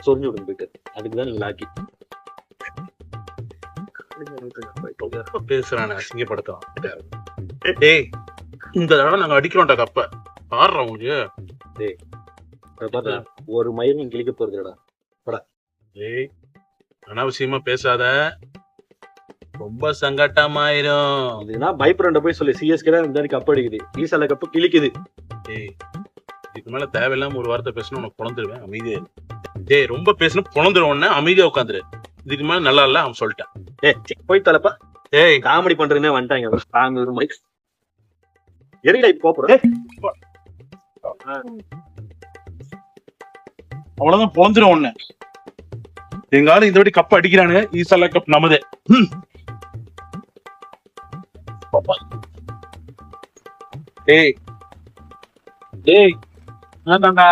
சொரிஞ்சு விடுங்க போயிட்டு. அதுக்குதான் நீங்க லாக்கி. ரொம்ப பேசுறானே, அசிங்கப்படுத்துவான். டேய், இந்த தடவை நாங்க அடிக்கிறோம்டா கப்ப. பாடுறோம் உங்களுக்கு. டேய், இத பாத்தா ஒரு மயிரும் கிழிக்க போறதுடா. டேய், அனாவசியமா பேசாத, ரொம்ப சங்கட்டமாயிரும். இதுனா பைப்ரண்ட போய் சொல்லி சிஎஸ்கே தான் இந்த மாதிரி கப் அடிக்குது, ஈசால கப்பு கிழிக்குது. டேய், இதுக்கு மேல தேவையில்லாம ஒரு வார்த்தை பேசணும், உனக்கு பொழந்துருவேன். அமைதியா இரு. டேய், ரொம்ப பேசணும் பொழந்துருவோன்னு அமைதியா உட்காந்துரு. இதுக்கு மேல நல்லா இல்ல, அவன் சொல்லிட்டான். போய் தலப்பா. டேய், காமெடி பண்றதுன்னே வந்துட்டாங்க. தாங்க ஒரு மைக் எரிடா இப்ப போறேன். அவ்வளவுதான், பொழந்துரும் ஒண்ணு. எங்க ஆளு இந்த வாட்டி கப் அடிக்கிறானு, ஈசாலா கப் நமதே. டேய் டேய், என்னடா